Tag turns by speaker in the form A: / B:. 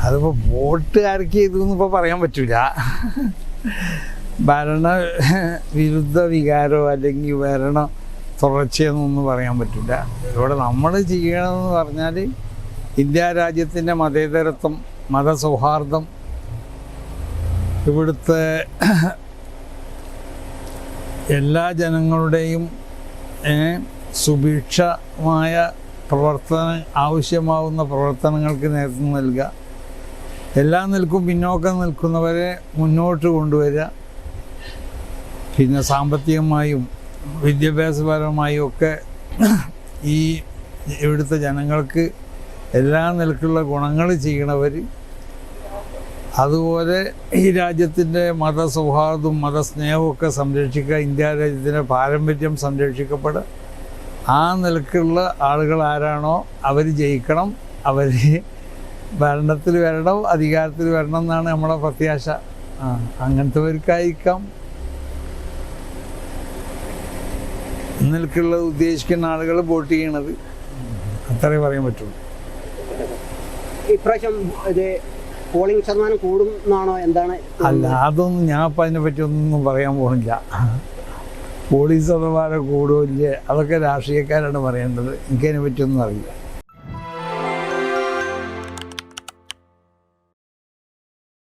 A: അതിപ്പോൾ വോട്ടുകാർക്ക് ഇതൊന്നും ഇപ്പോൾ പറയാൻ പറ്റില്ല. ഭരണ വിരുദ്ധ വികാരമോ അല്ലെങ്കിൽ ഭരണ തുടർച്ചയെന്നൊന്നും പറയാൻ പറ്റില്ല. ഇവിടെ നമ്മൾ ചെയ്യണമെന്ന് പറഞ്ഞാൽ ഇന്ത്യ രാജ്യത്തിൻ്റെ മതേതരത്വം, മതസൗഹാർദ്ദം, ഇവിടുത്തെ എല്ലാ ജനങ്ങളുടെയും സുഭിക്ഷമായ ആവശ്യമാവുന്ന പ്രവർത്തനങ്ങൾക്ക് നേതൃത്വം നൽകുക, എല്ലാ നിൽക്കും പിന്നോക്കം നിൽക്കുന്നവരെ മുന്നോട്ട് കൊണ്ടുവരിക, പിന്നെ സാമ്പത്തികമായും വിദ്യാഭ്യാസപരമായും ഒക്കെ ഈ ഇവിടുത്തെ ജനങ്ങൾക്ക് എല്ലാ നിലക്കുള്ള ഗുണങ്ങൾ ചെയ്യണവർ, അതുപോലെ ഈ രാജ്യത്തിൻ്റെ മതസൗഹാർദ്ദവും മതസ്നേഹവും ഒക്കെ സംരക്ഷിക്കുക, ഇന്ത്യ രാജ്യത്തിൻ്റെ പാരമ്പര്യം സംരക്ഷിക്കപ്പെടുക. ആ നിലക്കുള്ള ആളുകൾ ആരാണോ അവർ ജയിക്കണം, അവർ ഭരണത്തിൽ വരണം, അധികാരത്തിൽ വരണം എന്നാണ് നമ്മളെ പ്രത്യാശ. അങ്ങനത്തെവർക്കായിരിക്കാം നിലക്കുള്ള ഉദ്ദേശിക്കുന്ന ആളുകൾ വോട്ട് ചെയ്യണത്. അത്രേ പറയാൻ പറ്റുള്ളൂ.
B: ഇപ്രാവശ്യം ഇത് പോളിംഗ് ശതമാനം കൂടും എന്നാണോ, എന്താണ്?
A: അല്ല, അതൊന്നും ഞാൻ ഇപ്പം അതിനെ പറ്റി ഒന്നും പറയാൻ പോകുന്നില്ല. പോളിംഗ് ശതമാനം കൂടുമോ ഇല്ലേ, അതൊക്കെ രാഷ്ട്രീയക്കാരാണ് പറയേണ്ടത്. എനിക്കതിനെ പറ്റിയൊന്നും അറിയില്ല.